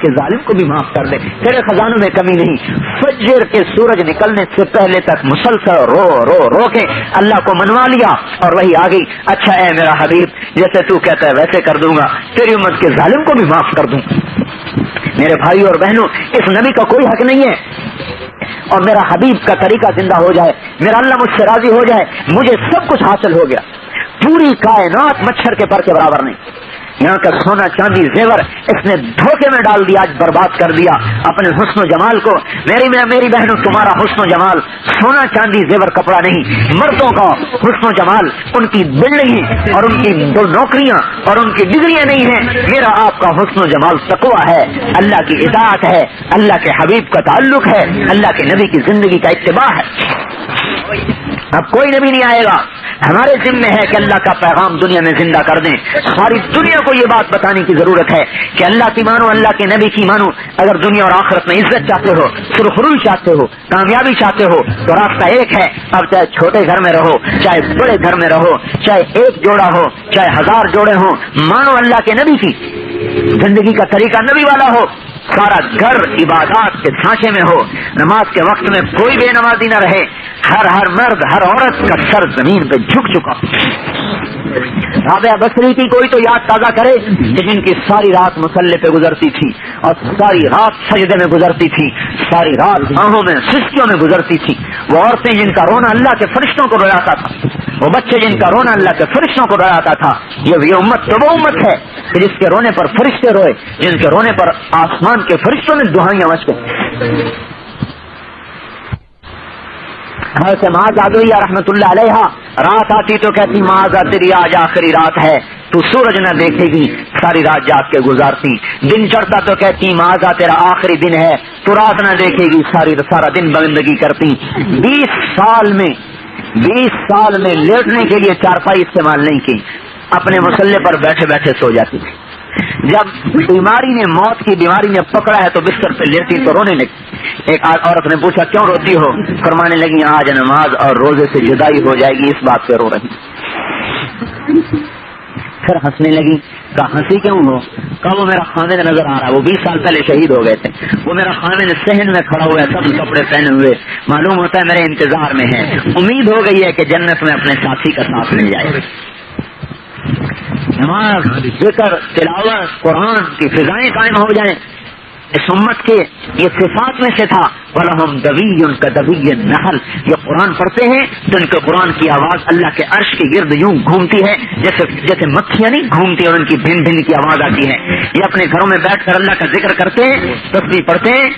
کے ظالم کو بھی معاف کر دے، تیرے خزانوں میں کمی نہیں۔ فجر کے سورج نکلنے سے پہلے تک مسلسل رو رو رو کے اللہ کو منوا لیا اور وہی آ گئی، اچھا اے میرا حبیب جیسے تو کہتا ہے ویسے کر دوں گا، تیری امت کے ظالم کو بھی معاف کر دوں۔ میرے بھائی اور بہنوں، اس نبی کا کوئی حق نہیں ہے اور میرا حبیب کا طریقہ زندہ ہو جائے، میرا اللہ مجھ سے راضی ہو جائے، مجھے سب کچھ حاصل ہو گیا۔ پوری کائنات مچھر کے پر کے برابر نہیں، یہاں کا سونا چاندی زیور اس نے دھوکے میں ڈال دیا، آج برباد کر دیا اپنے حسن و جمال کو۔ میری بہنوں، تمہارا حسن و جمال سونا چاندی زیور کپڑا نہیں، مردوں کا حسن و جمال ان کی بلڈنگیں اور ان کی دو نوکریاں اور ان کی ڈگریاں نہیں ہیں، میرا آپ کا حسن و جمال تقویٰ ہے، اللہ کی اطاعت ہے، اللہ کے حبیب کا تعلق ہے، اللہ کے نبی کی زندگی کا اتباع ہے۔ اب کوئی نبی نہیں آئے گا، ہمارے ذمہ ہے کہ اللہ کا پیغام دنیا میں زندہ کر دیں۔ ساری دنیا کو یہ بات بتانے کی ضرورت ہے کہ اللہ کی مانو، اللہ کے نبی کی مانو۔ اگر دنیا اور آخرت میں عزت چاہتے ہو، سرخروئی چاہتے ہو، کامیابی چاہتے ہو تو راستہ ایک ہے، اب چاہے چھوٹے گھر میں رہو، چاہے بڑے گھر میں رہو، چاہے ایک جوڑا ہو، چاہے 1000 جوڑے ہوں، مانو اللہ کے نبی کی زندگی کا طریقہ نبی والا ہو، سارا گھر عبادات کے ڈھانچے میں ہو، نماز کے وقت میں کوئی بے نمازی نہ رہے، ہر مرد ہر عورت کا سر زمین پہ جھک چکا۔ رابعہ بصری کی کوئی تو یاد تازہ کرے کہ جن کی ساری رات مصلے پہ گزرتی تھی اور ساری رات سجدے میں گزرتی تھی، ساری رات آنکھوں میں سسکیوں میں گزرتی تھی، وہ عورتیں جن کا رونا اللہ کے فرشتوں کو رولاتا تھا، وہ بچے جن کا رونا اللہ کے فرشتوں کو رولاتا تھا۔ یہ امت تو وہ امت ہے کہ جس کے رونے پر فرشتے روئے، جن کے رونے پر آسمان کے فرشتوں نے دعائیں مچ گئی۔ حضرت معاذ عدویہ رحمت اللہ علیہ رات آتی تو کہتی معاذ تیری آج آخری رات ہے، تو سورج نہ دیکھے گی، ساری رات جاگ کے گزارتی۔ دن چڑھتا تو کہتی معاذ تیرا آخری دن ہے، تو رات نہ دیکھے گی، سارا دن بندگی کرتی۔ 20 سال میں لیٹنے کے لیے چارپائی استعمال نہیں کی، اپنے مسلح پر بیٹھے بیٹھے سو جاتی تھی۔ جب موت کی بیماری نے پکڑا ہے تو بستر پہ لیٹی تو رونے لگی۔ ایک عورت نے پوچھا کیوں روتی ہو؟ فرمانے لگی آج نماز اور روزے سے جدائی ہو جائے گی، اس بات پہ رو رہی۔ پھر ہنسنے لگی، کہا ہنسی کیوں ہو؟ کہا وہ میرا خامد نظر آ رہا ہے، وہ 20 سال پہلے شہید ہو گئے تھے، وہ میرا خامد صحن میں کھڑا ہوا ہے، سب کپڑے پہنے ہوئے، معلوم ہوتا ہے میرے انتظار میں ہے، امید ہو گئی ہے کہ جنت میں اپنے ساتھی کا ساتھ مل جائے۔ نماز، ذکر، تلاوت، قرآن کی فضائیں قائم ہو جائیں، اس امت کے یہ صفات میں سے تھا وَلَهُمْ دَوِيٌّ كَدَوِيِّ النَّحْلِ، یہ قرآن پڑھتے ہیں تو ان کے قرآن کی آواز اللہ کے عرش کے گرد یوں گھومتی ہے جیسے مکھیاں نہیں گھومتی اور ان کی بھن بھن کی آواز آتی ہے۔ یہ اپنے گھروں میں بیٹھ کر اللہ کا ذکر کرتے ہیں، تسبیح پڑھتے ہیں،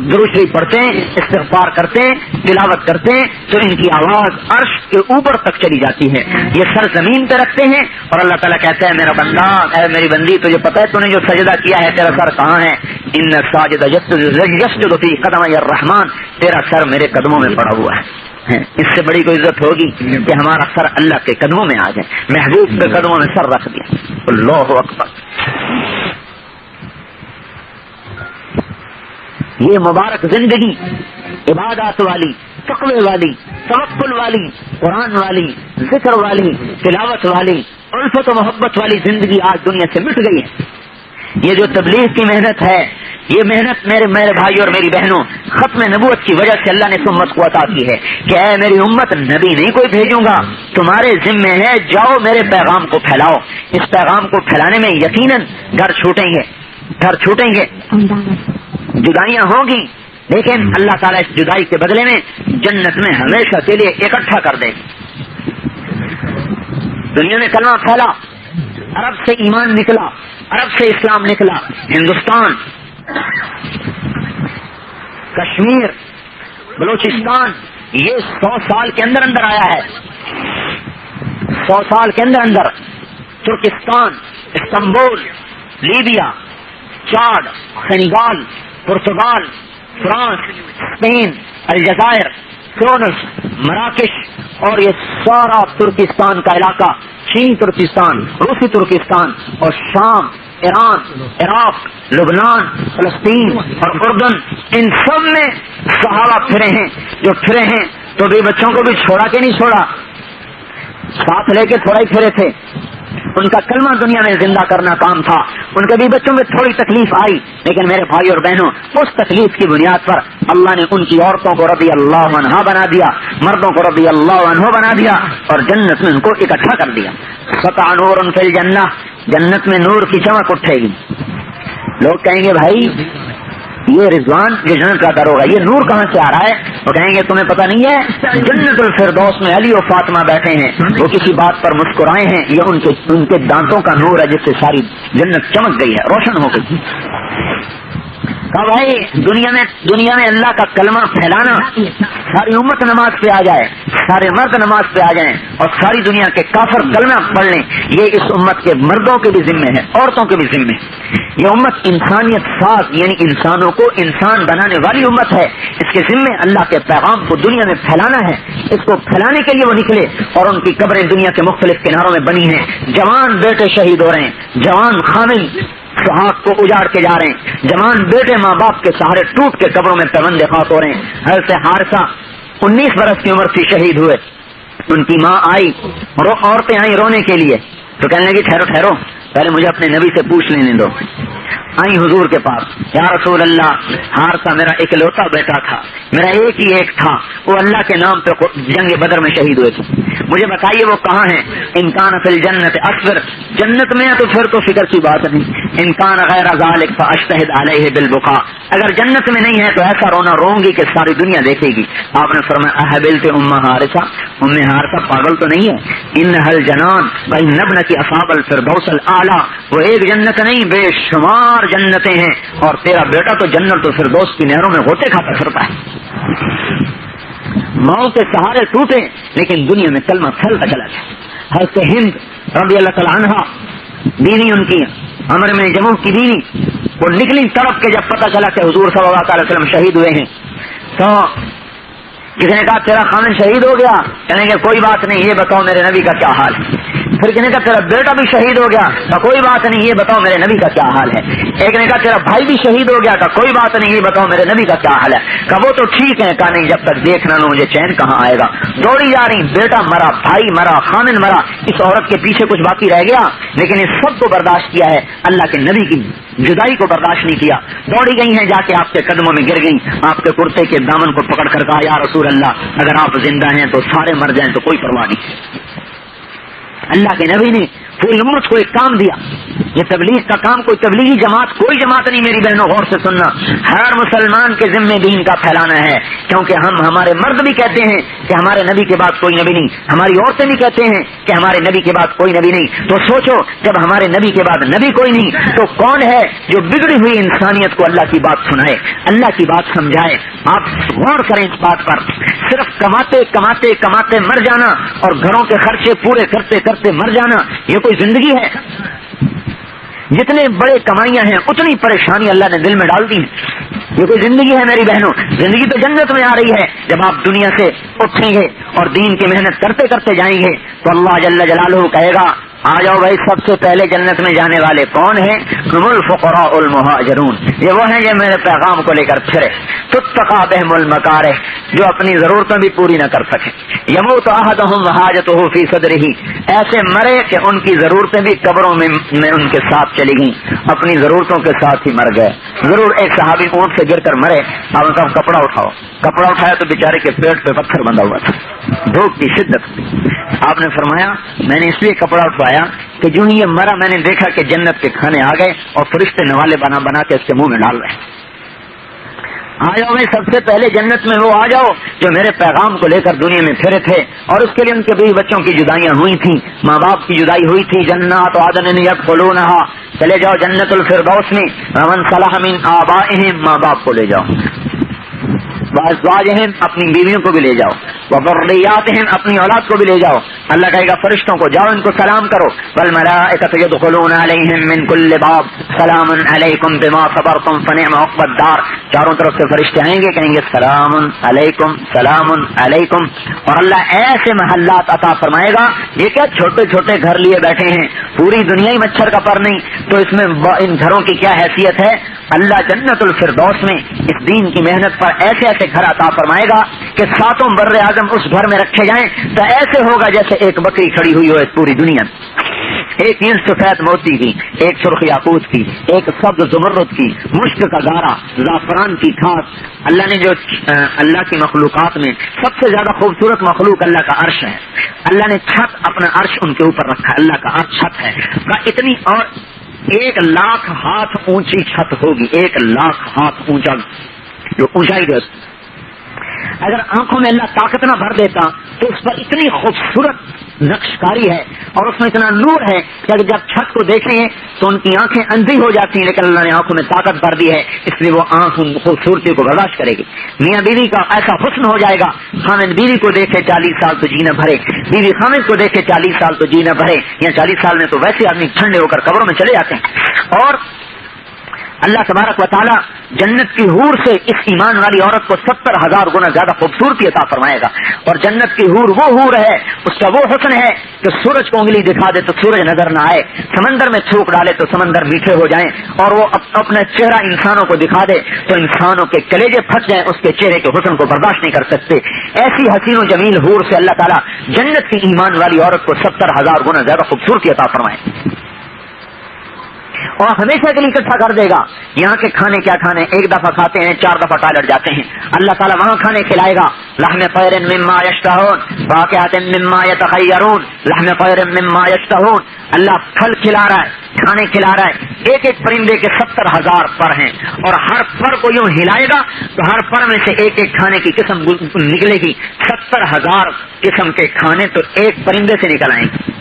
درود شریف پڑھتے ہیں، استغفار کرتے ہیں، تلاوت کرتے ہیں تو ان کی آواز عرش کے اوپر تک چلی جاتی ہے۔ یہ سر زمین پہ رکھتے ہیں اور اللہ تعالیٰ کہتا ہے میرا بندہ، اے میری بندی، تجھے پتہ ہے تو نے جو سجدہ کیا ہے تیرا سر کہاں ہے؟ ان الساجد یسجد فی قدمی الرحمن، تیرا سر میرے قدموں میں پڑا ہوا ہے۔ اس سے بڑی کوئی عزت ہوگی کہ ہمارا سر اللہ کے قدموں میں آ جائے، محبوب کے قدموں میں سر رکھ دیا۔ اللہ اکبر۔ یہ مبارک زندگی عبادات والی، تقوی والی، توکل والی، قرآن والی، ذکر والی، تلاوت والی، الفت و محبت والی زندگی آج دنیا سے مٹ گئی ہے۔ یہ جو تبلیغ کی محنت ہے، یہ محنت میرے بھائی اور میری بہنوں، ختم نبوت کی وجہ سے اللہ نے اس امت کو عطا کی ہے کہ اے میری امت، نبی نہیں کوئی بھیجوں گا، تمہارے ذمے ہے جاؤ میرے پیغام کو پھیلاؤ۔ اس پیغام کو پھیلانے میں یقیناً گھر چھوٹیں گے، جدائیاں ہوں گی، لیکن اللہ تعالیٰ اس جدائی کے بدلے میں جنت میں ہمیشہ کے لیے اکٹھا کر دے گی۔ دنیا میں کلمہ پھیلا، عرب سے ایمان نکلا، عرب سے اسلام نکلا، ہندوستان، کشمیر، بلوچستان، یہ 100 سال کے اندر آیا ہے، 100 سال کے اندر Turkestan, Istanbul, Libya, Chad, Senegal, Portugal, France, Spain, الجزائر، تونس، مراکش اور یہ سارا ترکستان کا علاقہ، چینی ترکستان، روسی ترکستان اور شام، ایران، عراق، لبنان، فلسطین اور اردن، ان سب میں صحابہ پھرے ہیں۔ جو پھرے ہیں تو بھی بچوں کو بھی چھوڑا کہ نہیں چھوڑا، ساتھ لے کے تھوڑا ہی پھرے تھے، ان کا کلمہ دنیا میں زندہ کرنا کام تھا. ان کے بھی بچوں میں تھوڑی تکلیف آئی, لیکن میرے بھائی اور بہنوں, اس تکلیف کی بنیاد پر اللہ نے ان کی عورتوں کو رضی اللہ عنہا بنا دیا, مردوں کو رضی اللہ عنہ بنا دیا, اور جنت میں ان کو اکٹھا کر دیا. سطع نور فی الجنہ, جنت میں نور کی چمک اٹھے گی. لوگ کہیں گے بھائی یہ رضوان جو جنت کا در ہوگا, یہ نور کہاں سے آ رہا ہے؟ وہ کہیں گے تمہیں پتہ نہیں ہے, جنت الفردوس میں علی و فاطمہ بیٹھے ہیں, وہ کسی بات پر مسکرائے ہیں, یہ ان کے دانتوں کا نور ہے جس سے ساری جنت چمک گئی ہے, روشن ہو گئی. کہا بھائی دنیا میں اللہ کا کلمہ پھیلانا, ساری امت نماز پہ آ جائے, سارے مرد نماز پہ آ جائیں اور ساری دنیا کے کافر کلمہ پڑھ لیں, یہ اس امت کے مردوں کے بھی ذمے ہے, عورتوں کے بھی ذمے. یہ امت انسانیت ساز یعنی انسانوں کو انسان بنانے والی امت ہے. اس کے ذمے اللہ کے پیغام کو دنیا میں پھیلانا ہے. اس کو پھیلانے کے لیے وہ نکلے, اور ان کی قبریں دنیا کے مختلف کناروں میں بنی ہیں. جوان بیٹے شہید ہو رہے ہیں, جوان خامن سہاگ کو اجاڑ کے جا رہے ہیں, جوان بیٹے ماں باپ کے سہارے ٹوٹ کے قبروں میں پیوند خاک ہو رہے ہیں. حضرت حارثہ 19 برس کی عمر سے شہید ہوئے. ان کی ماں آئی, عورتیں آئیں رونے کے لیے, تو کہنے لگی ٹھہرو پہلے مجھے اپنے نبی سے پوچھ لینے دو. آئی حضور کے پاس, یا رسول اللہ, حارثہ میرا اکلوتا بیٹا تھا, میرا ایک ہی ایک تھا, وہ اللہ کے نام پہ جنگ بدر میں شہید ہوئے تھے, مجھے بتائیے وہ کہاں ہیں؟ انکان فی الجنت اصبر, جنت میں ہے تو پھر تو فکر کی بات نہیں. انکان غیر ذالک فاشتہد علیہ بالبکا, اگر جنت میں نہیں ہے تو ایسا رونا روں گی کہ ساری دنیا دیکھے گی. آپ نے فرمایا احبلت ام حارثہ, ام حارثہ پاگل تو نہیں ہے؟ انھا الجنان بین ابنتی اصحاب الفردوس الاعلی, وہ ایک جنت نہیں بے شمار جنتیں ہیں, اور تیرا بیٹا تو جنت الفردوس کی نہروں میں غوطے کھاتا پھرتا ہے. ماؤں کے سہارے ٹوٹے لیکن دنیا میں کلمہ پھیلتا چلا گیا. حضرت ہند رضی اللہ تعالی عنہا, بیوی ان کی عمر میں جموح کی بیوی, وہ نکلی تڑپ کے جب پتہ چلا کہ حضور صلی اللہ علیہ وسلم شہید ہوئے ہیں, تو کسی نے کہا تیرا خامن شہید ہو گیا, کہنے کہ کوئی بات نہیں, یہ بتاؤ میرے نبی کا کیا حال ہے. پھر کہنے کا تیرا بیٹا بھی شہید ہو گیا, تو کوئی بات نہیں, یہ بتاؤ میرے نبی کا کیا حال ہے. ایک نے کہا تیرا بھائی بھی شہید ہو گیا, تو کوئی بات نہیں, یہ بتاؤ میرے نبی کا کیا حال ہے. کہ وہ تو ٹھیک ہے, کہا نہیں, جب تک دیکھ نہ لوں مجھے چین کہاں آئے گا. دوڑی جا رہی, بیٹا مرا, بھائی مرا, خامن مرا, اس عورت کے پیچھے کچھ باقی رہ گیا, لیکن اس سب کو برداشت کیا ہے, اللہ کے نبی کی جدائی کو برداشت نہیں کیا. دوڑی گئی ہیں, جا کے آپ کے قدموں میں گر گئی, آپ کے کرتے کے دامن کو پکڑ کر کہا یا رسول اللہ, اگر آپ زندہ ہیں تو سارے مر جائیں تو کوئی پرواہ نہیں. اللہ کے نبی نے پوری امت کو ایک کام دیا. یہ تبلیغ کا کام کوئی تبلیغی جماعت, کوئی جماعت نہیں میری بہنوں, غور سے سننا. ہر مسلمان کے ذمے دین کا پھیلانا ہے, کیونکہ ہمارے مرد بھی کہتے ہیں کہ ہمارے نبی کے بعد کوئی نبی نہیں, ہماری عورتیں بھی کہتے ہیں کہ ہمارے نبی کے بعد کوئی نبی نہیں. تو سوچو, جب ہمارے نبی کے بعد نبی کوئی نہیں تو کون ہے جو بگڑی ہوئی انسانیت کو اللہ کی بات سنائے, اللہ کی بات سمجھائے. آپ غور کریں اس بات پر. صرف کماتے کماتے کماتے مر جانا اور گھروں کے خرچے پورے کرتے کرتے مر جانا, یہ کوئی زندگی ہے؟ جتنے بڑے کمائیاں ہیں اتنی پریشانی اللہ نے دل میں ڈال دی. یہ کوئی زندگی ہے میری بہنوں؟ زندگی تو جنت میں آ رہی ہے. جب آپ دنیا سے اٹھیں گے اور دین کی محنت کرتے کرتے جائیں گے تو اللہ جل جلالہ کہے گا آ جاؤ بھائی, سب سے پہلے جنت میں جانے والے کون ہیں؟ ہم الفقراء المہاجرون, یہ وہ ہیں جو میرے پیغام کو لے کر پھرے. تتقى بهم المکارہ, جو اپنی ضرورتیں بھی پوری نہ کر سکے. یموت احدهم وحاجته فی صدرہ, ایسے مرے کہ ان کی ضرورتیں بھی قبروں میں ان کے ساتھ چلی گئیں, اپنی ضرورتوں کے ساتھ ہی مر گئے. ضرور ایک صحابی اونٹ سے گر کر مرے, آپ نے کہا کپڑا اٹھاؤ, کپڑا اٹھایا تو بیچارے کے پیٹ پہ پتھر بندھا ہوا تھا, دھوپ کی شدت. آپ نے فرمایا میں نے اس لیے کپڑا اٹھوایا کہ جو ہی یہ مرا میں نے دیکھا کہ جنت کے کھانے آ گئے اور فرشتے نوالے بنا بنا کے اس کے منہ میں ڈال رہے. آ جاؤ میں سب سے پہلے جنت میں وہ آ جاؤ جو میرے پیغام کو لے کر دنیا میں پھرے تھے, اور اس کے لیے ان کے بیوی بچوں کی جدائیاں ہوئی تھیں, ماں باپ کی جدائی ہوئی تھی. جنات عدن یدخلونہا, چلے جاؤ جنت الفردوس میں. ومن صلح من آبائہم, ماں باپ کو لے جاؤ. وازواجہم, اپنی بیویوں کو بھی لے جاؤ. وذریاتہم, اپنی اولاد کو بھی لے جاؤ. اللہ کہے گا فرشتوں کو جاؤ ان کو سلام کرو. والملائکۃ یدخلون علیہم من کل باب سلام علیکم بما صبرتم فنعم عقبی الدار. چاروں طرف سے فرشتے آئیں گے, کہیں گے سلام علیکم سلام علیکم. اور اللہ ایسے محلات عطا فرمائے گا, یہ کیا چھوٹے چھوٹے گھر لیے بیٹھے ہیں, پوری دنیا ہی مچھر کا پر نہیں, تو اس میں ان گھروں کی کیا حیثیت ہے. اللہ جنت الفردوس میں اس دین کی محنت پر ایسے ایسے گھر عطا فرمائے گا کہ ساتوں بر اعظم اس گھر میں رکھے جائیں تو ایسے ہوگا جیسے ایک بکری کھڑی ہوئی ہو اس پوری دنیا میں. ایک نیل سفید موتی کی، ایک سرخ یاقوت کی، ایک سبز زمرد کی، مشک کا گارا، زعفران کی گھاس. اللہ نے جو اللہ کی مخلوقات میں سب سے زیادہ خوبصورت مخلوق اللہ کا عرش ہے. اللہ نے چھت اپنا عرش ان کے اوپر رکھا. اللہ کا عرش چھت ہے اتنی، اور 1,00,000 ہاتھ اونچی چھت ہوگی. 1,00,000 ہاتھ اونچا جو اونچائی ہے. اگر آنکھوں میں اللہ طاقت نہ بھر دیتا تو اس پر اتنی خوبصورت نقش کاری ہے اور اس میں اتنا نور ہے کہ اگر جب چھت کو دیکھیں گے تو ان کی آنکھیں اندھی ہو جاتی ہیں، لیکن اللہ نے آنکھوں میں طاقت بھر دی ہے، اس لیے وہ آنکھ خوبصورتی کو برداشت کرے گی. میاں بیوی کا ایسا حسن ہو جائے گا، خامد بیوی کو دیکھے 40 سال تو جی نہ بھرے، بیوی خامد کو دیکھے 40 سال تو جی نہ بھرے. یا 40 سال میں تو ویسے آدمی ٹھنڈے ہو کر قبروں میں چلے جاتے ہیں. اور اللہ تبارک و تعالی جنت کی حور سے اس ایمان والی عورت کو 70,000 گنا زیادہ خوبصورتی عطا فرمائے گا. اور جنت کی حور وہ حور ہے، اس کا وہ حسن ہے کہ سورج کو انگلی دکھا دے تو سورج نظر نہ آئے، سمندر میں تھوک ڈالے تو سمندر میٹھے ہو جائیں، اور وہ اپنا چہرہ انسانوں کو دکھا دے تو انسانوں کے کلیجے پھٹ جائیں، اس کے چہرے کے حسن کو برداشت نہیں کر سکتے. ایسی حسین و جمیل حور سے اللہ تعالیٰ جنت کی ایمان والی عورت کو 70,000 گنا زیادہ خوبصورتی عطا فرمائے اور ہمیشہ کے لیے اکٹھا کر دے گا. یہاں کے کھانے کیا کھانے، ایک دفعہ کھاتے ہیں 4 دفعہ ٹوائلٹ جاتے ہیں. اللہ تعالیٰ وہاں کھانے کھلائے گا. لحم طیر مما یشتہون فاکہۃ مما یتخیرون، لحم طیر مما یشتہون. اللہ پھل کھلا رہا ہے، کھانے کھلا رہا ہے. ایک ایک پرندے کے 70,000 پر ہیں اور ہر پر کو یوں ہلائے گا تو ہر پر میں سے ایک ایک کھانے کی قسم نکلے گی. 70,000 قسم کے کھانے تو ایک پرندے سے نکل آئیں گے.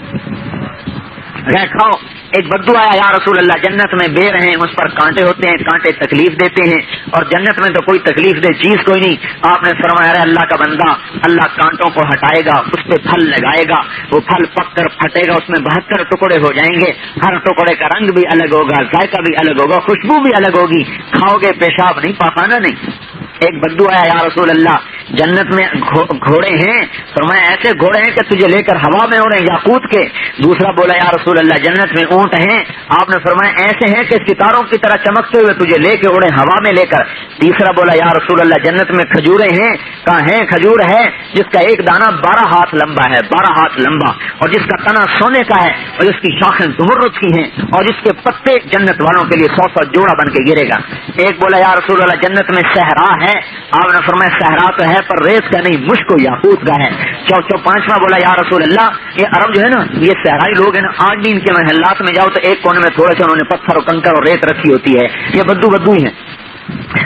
کھاؤ. ایک بدو آیا، یا رسول اللہ جنت میں بیر ہیں، اس پر کانٹے ہوتے ہیں، کانٹے تکلیف دیتے ہیں، اور جنت میں تو کوئی تکلیف دے چیز کوئی نہیں. آپ نے فرمایا ارے اللہ کا بندہ، اللہ کانٹوں کو ہٹائے گا، اس پہ پھل لگائے گا، وہ پھل پک کر پھٹے گا، اس میں 72 ٹکڑے ہو جائیں گے. ہر ٹکڑے کا رنگ بھی الگ ہوگا، ذائقہ بھی الگ ہوگا، خوشبو بھی الگ ہوگی. کھاؤ گے پیشاب نہیں، پاخانہ نہیں. ایک بدو آیا، یا رسول اللہ جنت میں گھوڑے ہیں، فرمایا ایسے گھوڑے ہیں کہ تجھے لے کر ہوا میں اڑیں یاقوت کے. دوسرا بولا یا رسول اللہ جنت میں اونٹ ہیں، آپ نے فرمایا ایسے ہیں کہ ستاروں کی طرح چمکتے ہوئے تجھے لے کے اڑیں ہوا میں لے کر. تیسرا بولا یا رسول اللہ جنت میں کھجورے ہیں. کہاں ہیں؟ کھجور ہے جس کا ایک دانہ 12 ہاتھ لمبا ہے، 12 ہاتھ لمبا، اور جس کا تنا سونے کا ہے، اور جس کی شاخیں زمرد کی ہیں، اور جس کے پتے جنت والوں کے لیے 100 جوڑا بن کے گرے گا. ایک بولا یا رسول اللہ جنت میں صحرا ہے، آپ نے فرمایا صحرا تو ہے پر ریت کا نہیں، مشک و یاقوت کا ہے. پانچواں بولا یا رسول اللہ یہ عرب جو ہے نا، یہ صحرائی لوگ ہیں نا، آج بھی ان کے محلات میں جاؤ تو ایک کونے میں تھوڑے سے انہوں نے پتھر اور کنکر اور ریت رکھی ہوتی ہے، یہ بدو ہی ہیں.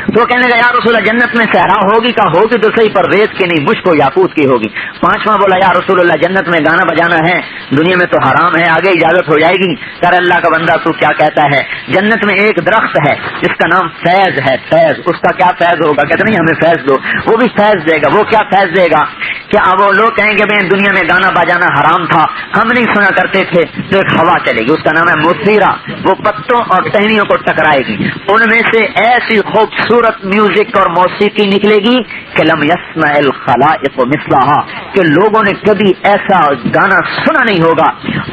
تو کہنے لگا یا رسول اللہ جنت میں صحرا ہوگی، کا ہوگی تو صحیح پر ریت کی نہیں، مشک و یاقوت کی ہوگی. پانچواں بولا یا رسول اللہ جنت میں گانا بجانا ہے، دنیا میں تو حرام ہے، آگے اجازت ہو جائے گی. کر اللہ کا بندہ تو کیا کہتا ہے؟ جنت میں ایک درخت ہے جس کا نام فیض ہے. فیض، اس کا کیا فیض ہوگا؟ کہتے نہیں ہمیں فیض دو، وہ بھی فیض دے گا. وہ کیا فیض دے گا؟ کیا وہ لوگ کہیں گے بھائی دنیا میں گانا بجانا حرام تھا، ہم نہیں سنا کرتے تھے، تو ایک ہوا چلے گی، اس کا نام ہے مثیرہ. وہ پتوں اور ٹہنیوں کو ٹکرائے گی، ان میں سے ایسی خوبصورت میوزک اور موسیقی نکلے گی کہ لم یسمع الخلائق مثلها، کہ لوگوں نے کبھی ایسا گانا سنا نہیں ہوگا.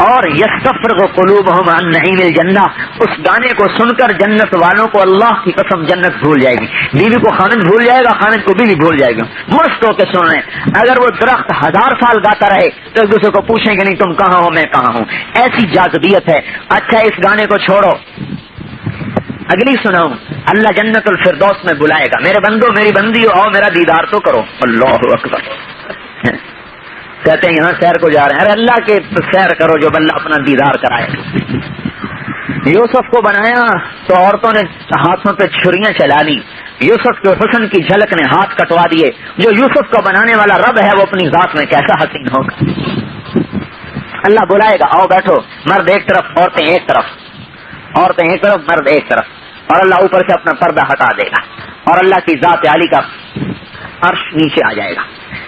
اور یستفرغ قلوبهم عن نعیم الجنہ، اس گانے کو سن کر جنت والوں کو اللہ کی قسم جنت بھول جائے گی. بیوی کو خامد بھول جائے گا، خامد کو بیوی بھول جائے گا. مست ہو کے سن رہے ہیں. اگر وہ درخت 1000 سال گاتا رہے تو ایک دوسرے کو پوچھیں گے نہیں تم کہاں ہو میں کہاں ہوں. ایسی جاذبیت ہے. اچھا اس گانے کو چھوڑو، اگلی سناؤں. اللہ جنت الفردوس میں بلائے گا، میرے بندو میری بندی آؤ میرا دیدار تو کرو. اللہ اکبر. کہتے ہیں یہاں سیر کو جا رہے ہیں، ارے اللہ کے سیر کرو جو اللہ اپنا دیدار کرائے. یوسف کو بنایا تو عورتوں نے ہاتھوں پہ چھریاں چلا لی، یوسف کے حسن کی جھلک نے ہاتھ کٹوا دیے. جو یوسف کو بنانے والا رب ہے وہ اپنی ذات میں کیسا حسین ہوگا. اللہ بلائے گا آؤ بیٹھو، مرد ایک طرف عورتیں ایک طرف، عورتیں ایک طرف مرد ایک طرف، اور اللہ اوپر سے اپنا پردہ ہٹا دے گا اور اللہ کی ذات عالی کا عرش نیچے آ جائے گا.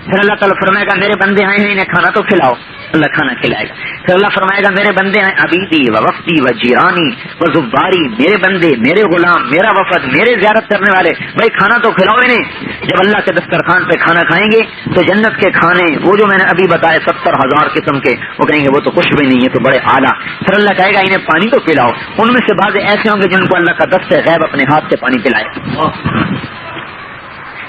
پھر اللہ تعالیٰ فرمائے گا میرے بندے آئے ہیں انہیں کھانا تو کھلاؤ. اللہ کھانا کھلائے گا. پھر اللہ فرمائے گا میرے بندے آئے عبیدی و وفدی و جیرانی و زباری، میرے بندے میرے غلام میرا وفد میرے زیارت کرنے والے، بھائی کھانا تو کھلاؤ انہیں. جب اللہ کے دسترخوان پہ کھانا کھائیں گے تو جنت کے کھانے وہ جو میں نے ابھی بتائے 70,000 قسم کے، وہ کہیں گے وہ تو کچھ بھی نہیں ہے، تو بڑے اعلیٰ. پھر اللہ کہے گا انہیں پانی تو پلاؤ. ان میں سے بعض ایسے ہوں گے جن کو اللہ کا دست غیب اپنے ہاتھ سے پانی پلائے.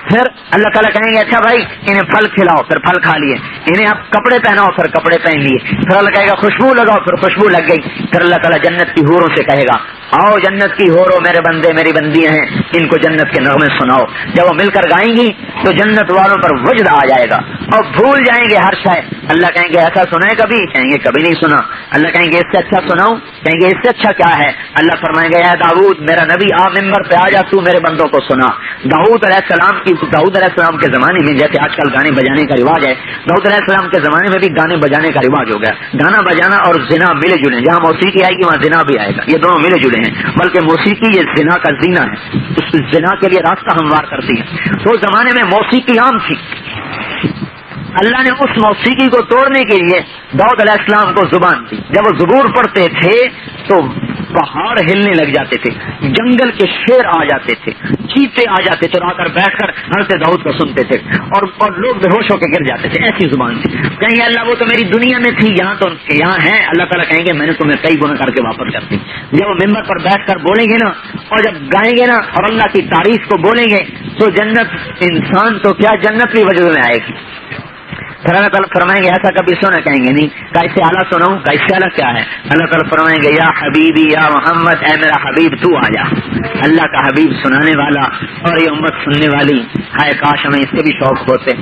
پھر اللہ تعالیٰ کہیں گے اچھا بھائی انہیں پھل کھلاؤ، پھر پھل کھا لیے، انہیں آپ کپڑے پہناؤ، پھر کپڑے پہن لیے، پھر اللہ کہے گا خوشبو لگاؤ، پھر خوشبو لگ گئی، پھر اللہ تعالیٰ جنت کی حوروں سے کہے گا آؤ جنت کی حوروں میرے بندے میری بندیاں ہیں، ان کو جنت کے نغمے سناؤ۔ جب وہ مل کر گائیں گی تو جنت والوں پر وجد آ جائے گا اور بھول جائیں گے ہر شے۔ اللہ کہیں گے ایسا سنا ہے کبھی؟ کہیں گے کبھی نہیں سنا۔ اللہ کہیں گے اس سے اچھا سناؤں؟ کہیں گے اس سے اچھا کیا ہے؟ اللہ فرمائیں گے اے داؤد میرا نبی آ ممبر پہ آ جا، تو میرے بندوں کو سنا۔ داؤد علیہ السلام کے زمانے میں جیسے آج کل گانے بجانے کا رواج ہے، داؤد علیہ السلام کے زمانے میں بھی گانے بجانے کا رواج ہو گیا۔ گانا بجانا اور زنا ملے جلے، جہاں موسیقی آئے گی وہاں زنا بھی آئے گا، یہ دونوں ملے جلے ہیں، بلکہ موسیقی یہ زنا کا زینہ ہے، اس زنا کے لیے راستہ ہموار کرتی ہے۔ تو اس زمانے میں موسیقی عام تھی، اللہ نے اس موسیقی کو توڑنے کے لیے داؤد علیہ السلام کو زبان دی۔ جب وہ زبور پڑھتے تھے تو پہاڑ ہلنے لگ جاتے تھے، جنگل کے شیر آ جاتے تھے، چیتے آ جاتے تھے، آ کر بیٹھ کر حضرت داؤد کو سنتے تھے اور لوگ بے ہوش ہو کے گر جاتے تھے، ایسی زبان تھی۔ کہیں گے اللہ وہ تو میری دنیا میں تھی، یہاں تو یہاں ہے۔ اللہ تعالیٰ کہیں گے میں نے تمہیں کئی گنا کر کے واپس کر دی۔ جب وہ ممبر پر بیٹھ کر بولیں گے نا اور جب گائیں گے نا اور اللہ کی تعریف کو بولیں گے تو جنت، انسان تو کیا جنت بھی وجود میں آئے گی۔ پھر اللہ تعالیٰ فرمائیں گے ایسا کبھی سنا؟ کہیں گے نہیں۔ کیسے اعلیٰ سناؤں؟ کیسے اعلیٰ کیا ہے؟ اللہ تعالیٰ فرمائیں گے یا حبیبی یا محمد، اے میرا حبیب تو آ جا۔ اللہ کا حبیب سنانے والا اور یہ امت سننے والی، ہائے کاش ہمیں اس سے بھی شوق ہوتے۔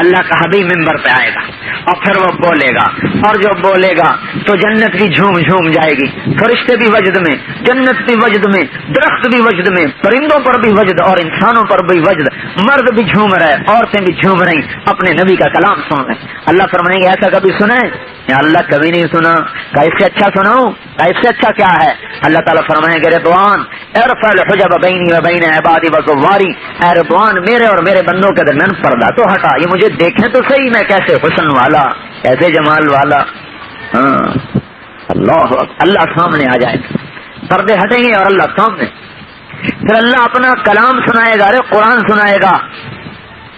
اللہ کا حبیب ممبر پہ آئے گا اور پھر وہ بولے گا، اور جو بولے گا تو جنت بھی جھوم جھوم جائے گی، فرشتے بھی وجد میں، جنت بھی وجد میں، درخت بھی وجد میں، پرندوں پر بھی وجد اور انسانوں پر بھی وجد، مرد بھی جھوم رہے، عورتیں بھی جھوم رہی، اپنے نبی کا کلام سن۔ اللہ فرمائیں گے ایسا کبھی سنا ہے؟ یا اللہ کبھی نہیں سنا۔ اس سے اچھا سناؤں؟ اس سے اچھا کیا ہے؟ اللہ تعالیٰ فرمائیں گے رضوان ارفع الحجب بینی و بین عبادی وزواری، اے رضوان میرے اور میرے بندوں کے درمیان پردہ تو ہٹا، یہ مجھے دیکھیں تو صحیح میں کیسے حسن والا، کیسے جمال والا۔ ہاں اللہ سامنے آ جائے، پردے ہٹیں گے اور اللہ سامنے، پھر اللہ اپنا کلام سنائے گا، قرآن سنائے گا۔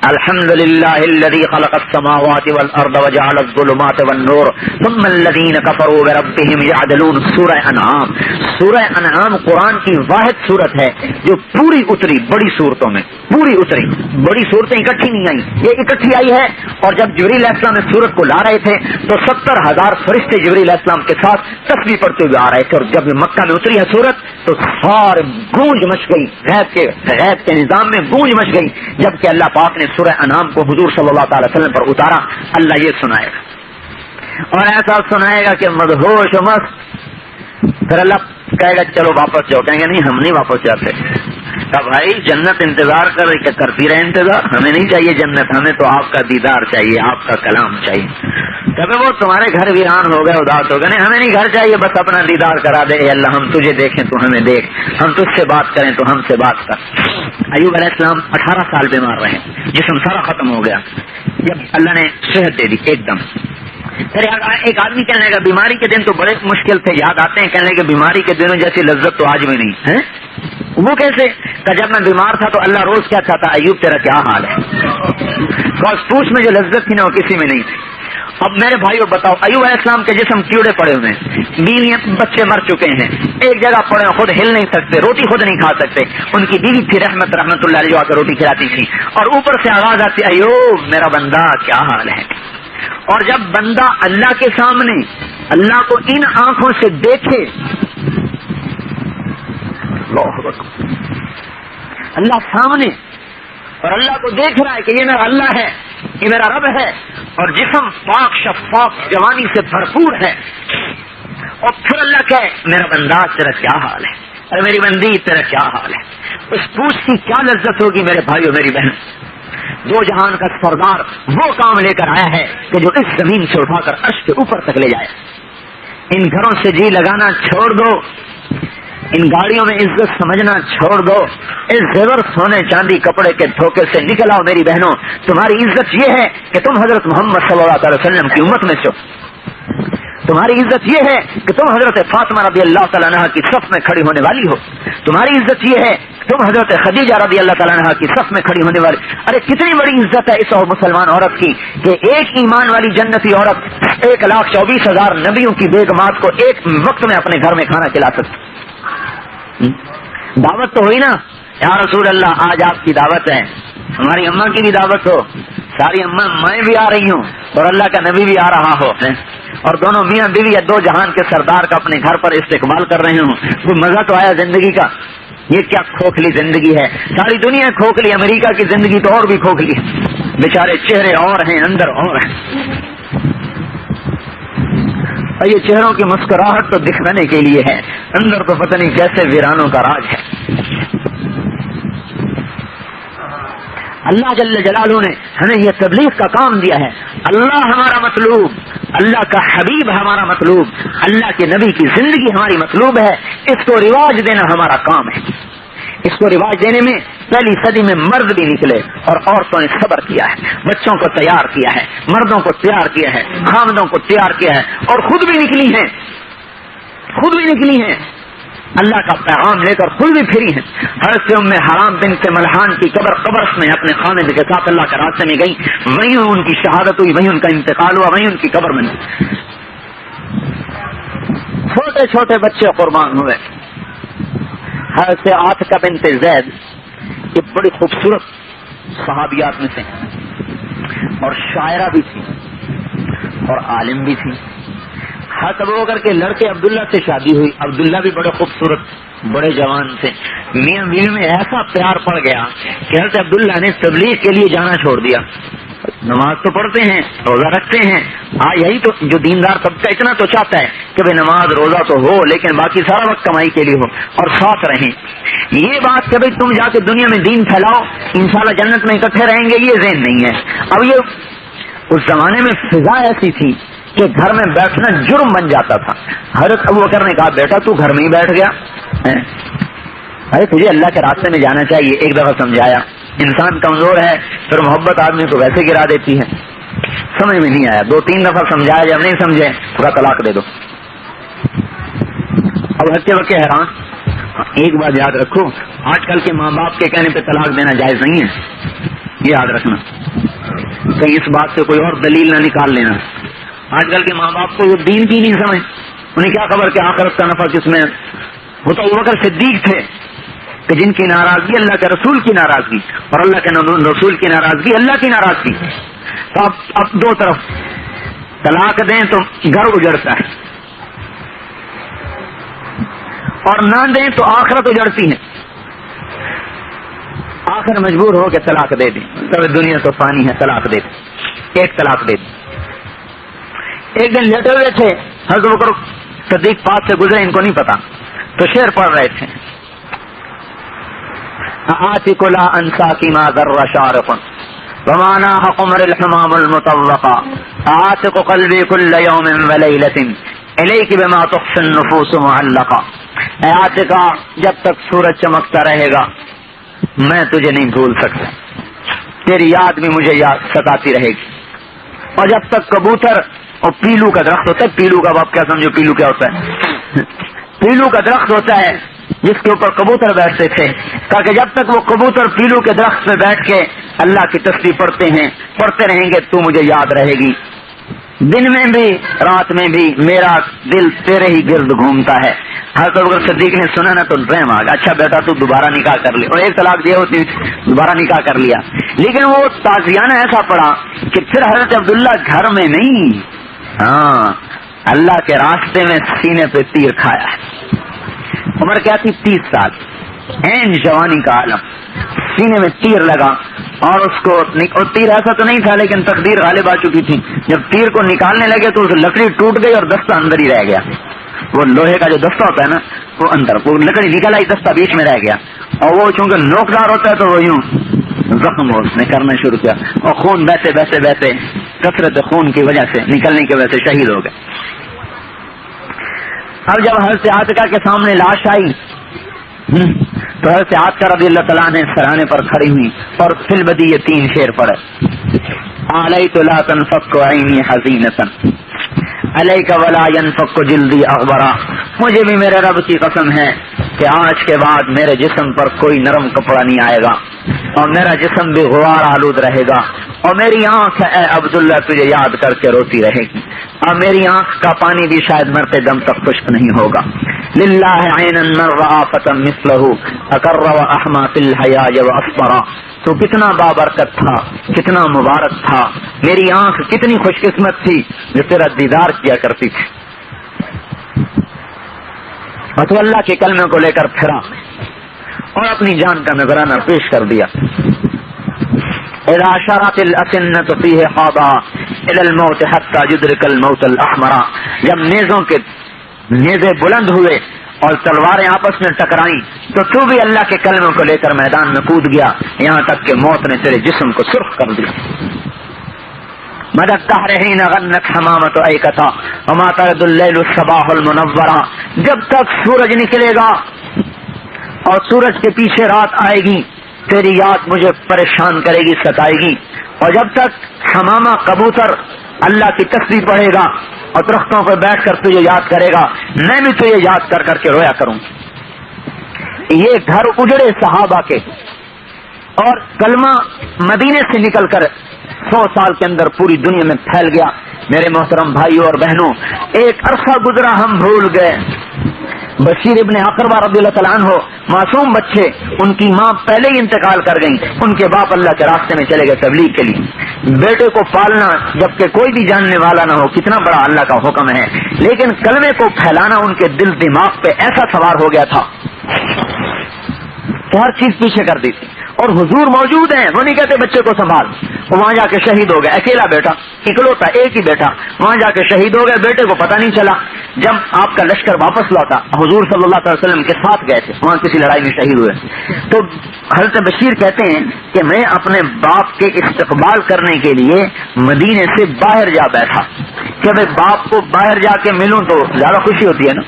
الحمد للہ الذی خلق السماوات والارض وجعل الظلمات والنور ثم الذین کفروا بربہم یعدلون۔ سورہ انعام، سورہ انعام قرآن کی واحد سورت ہے جو پوری اتری بڑی صورتوں میں، پوری اتری، بڑی صورتیں اکٹھی نہیں آئی، یہ اکٹھی آئی ہے۔ اور جب جبریل علیہ السلام اس سورت کو لا رہے تھے تو 70,000 فرشتے جبریل علیہ السلام کے ساتھ تسبیح پڑھتے ہوئے آ رہے تھے، اور جب مکہ میں اتری ہے سورت تو سارے گونج مچ گئی، غیب کے نظام میں گونج مچ گئی، جبکہ اللہ پاک نے سورہ انعام کو حضور صلی اللہ تعالی وسلم پر اتارا۔ اللہ یہ سنائے گا اور ایسا سنائے گا کہ مدہوش و مست۔ پھر اللہ کہے گا چلو واپس جاؤ، کہیں گے نہیں ہم نہیں واپس جاتے۔ کہا بھائی جنت انتظار کر رہی، کہ کرتی رہے انتظار، ہمیں نہیں چاہیے جنت، ہمیں تو آپ کا دیدار چاہیے، آپ کا کلام چاہیے۔ کبھی وہ تمہارے گھر ویران ہو گئے، اداس ہو گئے، نہیں ہمیں نہیں گھر چاہیے، بس اپنا دیدار کرا دے اے اللہ، ہم تجھے دیکھیں تو ہمیں دیکھ، ہم تجھ سے بات کریں تو ہم سے بات کر۔ ایوب علیہ السلام 18 سال بیمار رہے، جسم سارا ختم ہو گیا، جب اللہ نے صحت دے دی ایک دم۔ پھر ایک آدمی کہنے لگا بیماری کے دن تو بڑے مشکل تھے، یاد آتے ہیں، کہنے لگے بیماری کے دنوں جیسی لذت تو آج بھی نہیں ہے۔ وہ کیسے؟ کہ جب میں بیمار تھا تو اللہ روز کیا چاہتا ایوب تیرا کیا حال ہے، پوچھ میں جو لذت تھی نا وہ کسی میں نہیں تھی۔ اب میرے بھائیو بتاؤ، ایوب علیہ السلام کے جسم کیڑے پڑے ہوئے ہیں، بیوی بچے مر چکے ہیں، ایک جگہ پڑے خود ہل نہیں سکتے، روٹی خود نہیں کھا سکتے، ان کی بیوی تھی رحمت اللہ علیہ جو آ کر روٹی کھلاتی تھی، اور اوپر سے آواز آتی ایوب میرا بندہ کیا حال ہے۔ اور جب بندہ اللہ کے سامنے اللہ کو ان آنکھوں سے دیکھے، اللہ سامنے اور اللہ کو دیکھ رہا ہے کہ یہ میرا اللہ ہے، یہ میرا رب ہے، اور جسم پاک شفاف جوانی سے بھرپور ہے، اور پھر اللہ کہے میرا بندہ تیرا کیا حال ہے، اور میری بندی تیرا کیا حال ہے، اس پوچھ کی کیا لذت ہوگی میرے بھائیو میری بہن۔ دو جہان کا سردار وہ کام لے کر آیا ہے کہ جو اس زمین سے اٹھا کر عرش کے اوپر تک لے جائے۔ ان گھروں سے جی لگانا چھوڑ دو، ان گاڑیوں میں عزت سمجھنا چھوڑ دو، اس زیور سونے چاندی کپڑے کے دھوکے سے نکل آؤ میری بہنوں۔ تمہاری عزت یہ ہے کہ تم حضرت محمد صلی اللہ علیہ وسلم کی امت میں سے ہو، تمہاری عزت یہ ہے کہ تم حضرت فاطمہ رضی اللہ تعالیٰ عنہ کی صف میں کھڑی ہونے والی ہو، تمہاری عزت یہ ہے تم حضرت خدیجہ رضی اللہ تعالیٰ عنہ کی صف میں کھڑی ہونے والی۔ ارے کتنی بڑی عزت ہے اس اور مسلمان عورت کی کہ ایک ایمان والی جنتی عورت 1,24,000 نبیوں کی بیگمات کو ایک وقت میں اپنے گھر میں کھانا کھلا سکتی۔ دعوت تو ہوئی نا، یا رسول اللہ آج آپ کی دعوت ہے، ہماری اماں کی بھی دعوت ہو، ساری مائیں بھی آ رہی ہوں اور اللہ کا نبی بھی آ رہا ہو، اور دونوں میاں بیوی یا دو جہان کے سردار کا اپنے گھر پر استقبال کر رہے ہوں، کوئی مزہ تو آیا زندگی کا؟ یہ کیا کھوکھلی زندگی ہے، ساری دنیا کھوکھلی، امریکہ کی زندگی تو اور بھی کھوکھلی، بیچارے چہرے اور ہیں اندر اور ہیں، اور یہ چہروں کی مسکراہٹ تو دکھانے کے لیے ہے، اندر تو پتہ نہیں کیسے ویرانوں کا راج ہے۔ اللہ جل جلالہ نے ہمیں یہ تبلیغ کا کام دیا ہے، اللہ ہمارا مطلوب، اللہ کا حبیب ہمارا مطلوب، اللہ کے نبی کی زندگی ہماری مطلوب ہے، اس کو رواج دینا ہمارا کام ہے۔ اس کو رواج دینے میں پہلی صدی میں مرد بھی نکلے اور عورتوں نے صبر کیا ہے، بچوں کو تیار کیا ہے، مردوں کو تیار کیا ہے، خامدوں کو تیار کیا ہے، اور خود بھی نکلی ہیں اللہ کا پیغام لے کر، خود بھی پھری ہیں۔ حضرت ام حرام بنت ملحان کی قبر میں اپنے خامد کے ساتھ اللہ کے راستے میں گئی، وہیں ان کی شہادت ہوئی، وہیں ان کا انتقال ہوا، وہیں ان کی قبر میں چھوٹے چھوٹے بچے قربان ہوئے۔ حضرت عاتکہ بنت زید یہ بڑی خوبصورت صحابیات میں سے اور شاعرہ بھی تھی اور عالم بھی تھی۔ حضرت ابوبکر کے لڑکے عبداللہ سے شادی ہوئی، عبداللہ بھی بڑے خوبصورت بڑے جوان تھے، میاں بیوی میں ایسا پیار پڑ گیا کہ حضرت عبداللہ نے تبلیغ کے لیے جانا چھوڑ دیا۔ نماز تو پڑھتے ہیں، روزہ رکھتے ہیں، یہی تو جو دیندار طبقہ اتنا تو چاہتا ہے کہ بھائی نماز روزہ تو ہو لیکن باقی سارا وقت کمائی کے لیے ہو اور ساتھ رہیں۔ یہ بات کہ بھائی تم جا کے دنیا میں دین پھیلاؤ، انشاءاللہ جنت میں اکٹھے رہیں گے، یہ ذہن نہیں ہے۔ اب یہ اس زمانے میں فضا ایسی تھی کہ گھر میں بیٹھنا جرم بن جاتا تھا۔ حضرت ابوبکر نے کہا بیٹا تو گھر میں ہی بیٹھ گیا، ارے تجھے اللہ کے راستے میں جانا چاہیے۔ ایک دفعہ سمجھایا، انسان کمزور ہے پھر محبت آدمی کو ویسے گرا دیتی ہے، سمجھ میں نہیں آیا، 2-3 دفعہ سمجھایا، جب نہیں سمجھے تھوڑا طلاق دے دو۔ اب ہکے وکے حیران۔ ایک بات یاد رکھو، آج کل کے ماں باپ کے کہنے پہ طلاق دینا جائز نہیں ہے، یہ یاد رکھنا، کہیں اس بات سے کوئی اور دلیل نہ نکال لینا۔ آج کل کے ماں باپ کو یہ دین کی نہیں سمجھ، انہیں کیا خبر کہ آخرت کا نفع کس میں ہے۔ وہ تو ابوبکر صدیق تھے کہ جن کی ناراضگی اللہ کے رسول کی ناراضگی اور اللہ کے رسول کی ناراضگی اللہ کی ناراضگی۔ تو اب دو طرف طلاق دیں تو گھر اجڑتا ہے اور نہ دیں تو آخرت اجڑتی ہے، آخر مجبور ہو کہ طلاق دے دیں، تب دنیا تو فانی ہے، طلاق دے دیں، ایک طلاق دے دیں۔ ایک دن لیٹے ہوئے تھے، حضرت بکر صدیق پاس سے گزرے، ان کو نہیں پتا، تو شعر پڑھ رہے تھے، آتک لا انسا کی ما ذر شارق ومانا قمر الحمام المطوقا آتک قلبی کل یوم ولیلت الیک بما تخفی النفوس معلقا۔ اے آتکا جب تک سورج چمکتا رہے گا میں تجھے نہیں بھول سکتا، تیری یاد بھی مجھے یاد ستاتی رہے گی، اور جب تک کبوتر اور پیلو کا درخت ہوتا ہے، پیلو کا آپ کیا سمجھو پیلو کیا ہوتا ہے؟ پیلو کا درخت ہوتا ہے جس کے اوپر کبوتر بیٹھتے تھے، تاکہ جب تک وہ کبوتر پیلو کے درخت پہ بیٹھ کے اللہ کی تسبیح پڑھتے رہیں گے تو مجھے یاد رہے گی، دن میں بھی رات میں بھی میرا دل تیرے ہی گرد گھومتا ہے۔ حضرت ابوبکر صدیق نے سنا نا تو رحم آ گیا، اچھا بیٹا تو دوبارہ نکاح کر لیا، اور ایک طلاق دیا ہوتی دوبارہ نکاح کر لیا، لیکن وہ تازیانہ ایسا پڑا کہ پھر حضرت عبداللہ گھر میں نہیں، ہاں اللہ کے راستے میں سینے پہ تیر کھایا۔ عمر کیا تھی؟ 30 سال، این جوانی کا عالم، سینے میں تیر لگا اور اس کو اور تیر ایسا تو نہیں تھا لیکن تقدیر غالب آ چکی تھی، جب تیر کو نکالنے لگے تو لکڑی ٹوٹ گئی اور دستہ اندر ہی رہ گیا، وہ لوہے کا جو دستہ ہوتا ہے نا وہ اندر، وہ لکڑی نکل آئی، دستہ بیچ میں رہ گیا، اور وہ چونکہ نوکدار ہوتا ہے تو وہ یوں زخم اس نے کرنا شروع کیا اور خون بہتے بہتے بہتے کثرت خون کی وجہ سے نکلنے کی وجہ سے شہید ہو گئے۔ اب جب حضرت عاتکہ کے سامنے لاش آئی تو حضرت عاتکہ رضی اللہ تعالیٰ نے سرانے پر کھڑی ہوئی اور فی البدی یہ 3 شعر پڑھے، علیت لا تنفک عینی حزینۃ علیک ولا ینفک جلدی اغبرا، مجھے بھی میرے رب کی قسم ہے کہ آج کے بعد میرے جسم پر کوئی نرم کپڑا نہیں آئے گا اور میرا جسم بھی غبار آلود رہے گا، اور میری آنکھ اے عبداللہ تجھے یاد کر کے روتی رہے گی، اور میری آنکھ کا پانی بھی شاید مرتے دم تک خشک نہیں ہوگا۔ للہ عین من رأى فتى مثلہ اقر واحما فی الحیاء واصبرا. تو کتنا بابرکت تھا، کتنا مبارک تھا، میری آنکھ کتنی خوش قسمت تھی جو تیرا دیدار کیا کرتی تھی. اور تو اللہ کے کلمے کو لے کر پھرا اور اپنی جان کا نذرانہ پیش کر دیا. اذا شرت الاسنة فيه حاضا الى الموت حتى يدرك الموت الاحمر. جب نیزے بلند ہوئے اور تلواریں آپس میں ٹکرائیں تو بھی اللہ کے کلموں کو لے کر میدان میں کود گیا یہاں تک کہ موت نے تیرے جسم کو سرخ کر دیا. مدد تحرحین غنت حمامت ایکتا وما ترد اللیل الصباح المنورہ. جب تک سورج نکلے گا اور سورج کے پیچھے رات آئے گی تیری یاد مجھے پریشان کرے گی، ستائے گی. اور جب تک حمامہ کبوتر اللہ کی تسبیح پڑھے گا اور درختوں پر بیٹھ کر تجھے یاد کرے گا، میں بھی تجھے یاد کر کر کے رویا کروں. یہ گھر اجڑے صحابہ کے اور کلمہ مدینے سے نکل کر 100 سال کے اندر پوری دنیا میں پھیل گیا. میرے محترم بھائیوں اور بہنوں، ایک عرصہ گزرا ہم بھول گئے. بشیر ابن اقربہ رضی اللہ تعالیٰ عنہ معصوم بچے، ان کی ماں پہلے ہی انتقال کر گئیں، ان کے باپ اللہ کے راستے میں چلے گئے تبلیغ کے لیے. بیٹے کو پالنا جبکہ کوئی بھی جاننے والا نہ ہو کتنا بڑا اللہ کا حکم ہے، لیکن کلمے کو پھیلانا ان کے دل دماغ پہ ایسا سوار ہو گیا تھا کہ ہر چیز پیچھے کر دی تھی. اور حضور موجود ہیں، وہ نہیں کہتے بچے کو سنبھال، وہ وہاں جا کے شہید ہو گئے. اکیلا بیٹا، اکلوتا ایک ہی بیٹا، وہاں جا کے شہید ہو گئے. بیٹے کو پتہ نہیں چلا. جب آپ کا لشکر واپس لوٹا، حضور صلی اللہ علیہ وسلم کے ساتھ گئے تھے، وہاں کسی لڑائی میں شہید ہوئے. تو حضرت بشیر کہتے ہیں کہ میں اپنے باپ کے استقبال کرنے کے لیے مدینے سے باہر جا بیٹھا کہ میں باپ کو باہر جا کے ملوں تو زیادہ خوشی ہوتی ہے نا.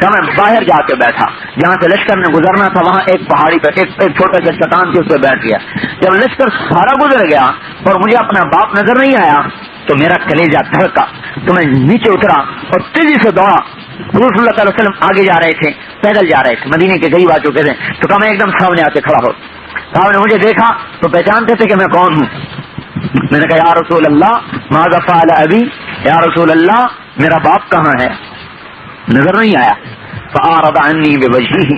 کہ میں باہر جا کے بیٹھا، جہاں سے لشکر نے گزرنا تھا وہاں ایک پہاڑی پہ ایک چھوٹے سے چٹان تھی، اس پہ بیٹھ گیا. جب لشکر سارا گزر گیا اور مجھے اپنا باپ نظر نہیں آیا تو میرا کلیجہ دھڑکا، تو میں نیچے اترا اور تیزی سے دوڑا. حضور صلی اللہ علیہ وسلم آگے جا رہے تھے، پیدل جا رہے تھے، مدینے کے غریب آ چکے تھے. تو کہا میں ایک دم سامنے آ کے کھڑا ہو. صاحب نے مجھے دیکھا تو پہچانتے تھے کہ میں کون ہوں. میں نے کہا یا رسول اللہ ماذا فعل ابی، یا رسول اللہ میرا باپ کہاں ہے، نظر نہیں آیا. فأعرض عني بوجهه.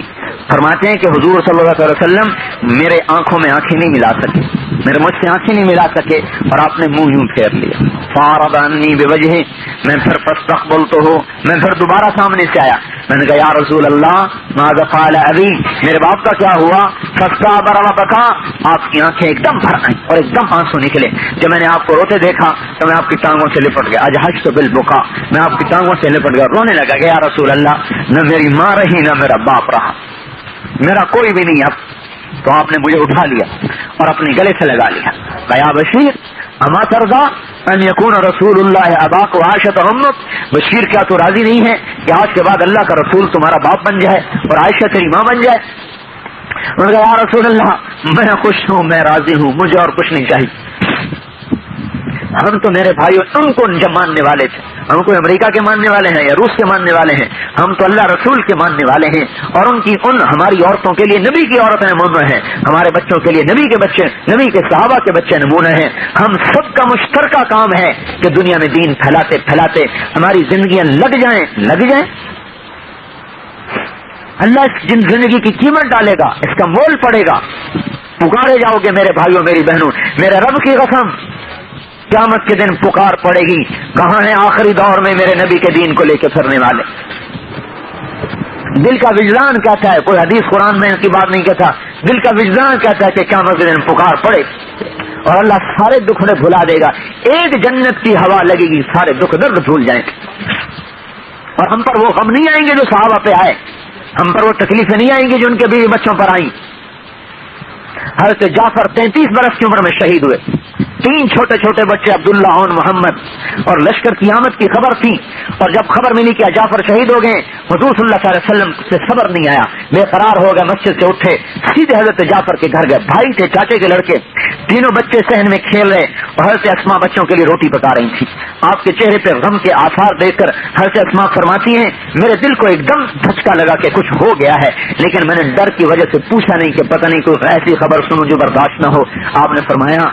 فرماتے ہیں کہ حضور صلی اللہ علیہ وسلم میرے آنکھوں میں آنکھیں نہیں ملا سکے، میرے مجھ سے آنکھیں نہیں ملا سکے اور آپ نے منہ یوں پھیر لیا. فأعرض عني بوجهه. میں پھر فاستقبلته، میں پھر دوبارہ سامنے سے آیا. میں نے کہا یا رسول اللہ ماذا فعل ابی، میرے باپ کا کیا ہوا. فاستعبر وبكى. آپ کی آنکھیں ایک دم بھر آئیں اور ایک دم آنسو نکلے. جب میں نے آپ کو روتے دیکھا تو میں آپ کی ٹانگوں سے لپٹ گیا. اجحشت بالبكاء. میں آپ کی ٹانگوں سے لپٹ گیا، رونے لگا کہ یا رسول اللہ نہ میری ماں رہی نہ میرا باپ رہا، میرا کوئی بھی نہیں اب. تو آپ نے مجھے اٹھا لیا اور اپنے گلے سے لگا لیا. یا بشیر اما ترضى ان يكون رسول اللہ اباک وعائشہ امک. بشیر کیا تو راضی نہیں ہے کہ آج کے بعد اللہ کا رسول تمہارا باپ بن جائے اور عائشہ تیری ماں بن جائے. انہوں نے کہا یا رسول اللہ میں خوش ہوں، میں راضی ہوں، مجھے اور کچھ نہیں چاہیے. ہم تو میرے بھائیوں ان کو جب ماننے والے تھے، ہم کوئی امریکہ کے ماننے والے ہیں یا روس کے ماننے والے ہیں، ہم تو اللہ رسول کے ماننے والے ہیں. اور ان ہماری عورتوں کے لیے نبی کی عورتیں نمونہ ہیں، ہمارے بچوں کے لیے نبی کے بچے، نبی کے صحابہ کے بچے نمونہ ہیں. ہم سب کا مشترکہ کام ہے کہ دنیا میں دین پھیلاتے پھیلاتے ہماری زندگیاں لگ جائیں. اللہ اس زندگی کی قیمت ڈالے گا، اس کا مول پڑے گا. پکارے جاؤ گے میرے بھائیوں میری بہنوں، میرے رب کی قسم قیامت کے دن پکار پڑے گی. کہاں ہیں آخری دور میں میرے نبی کے دین کو لے کے پھرنے والے. دل کا وجدان کہتا ہے، کوئی حدیث قرآن میں ان کی بات نہیں کہتا، دل کا وجدان کہتا ہے کہ قیامت کے دن پکار پڑے اور اللہ سارے دکھ نے بھلا دے گا. ایک جنت کی ہوا لگے گی، سارے دکھ درد بھول جائیں گے. اور ہم پر وہ غم نہیں آئیں گے جو صحابہ پہ آئے، ہم پر وہ تکلیفیں نہیں آئیں گی جو ان کے بیوی بچوں پر آئیں. حضرت جعفر 33 برس کی عمر میں شہید ہوئے. 3 چھوٹے چھوٹے بچے عبداللہ اور محمد، اور لشکر کی آمد کی خبر تھی. اور جب خبر ملی کہ جعفر شہید ہو گئے، حضور صلی اللہ علیہ وسلم سے صبر نہیں آیا، بے قرار ہو گئے، مسجد سے اٹھے، سیدھے حضرت جعفر کے گھر گئے. بھائی تھے، چاچے کے لڑکے. تینوں بچے صحن میں کھیل رہے اور حضرت اسما بچوں کے لیے روٹی پکا رہی تھی. آپ کے چہرے پہ غم کے آثار دیکھ کر حضرت اسما فرماتی ہیں میرے دل کو ایک دم دھچکا لگا کہ کچھ ہو گیا ہے, لیکن میں نے ڈر کی وجہ سے پوچھا نہیں کہ پتہ نہیں کوئی ایسی خبر سنوں جو برداشت نہ ہو. آپ نے فرمایا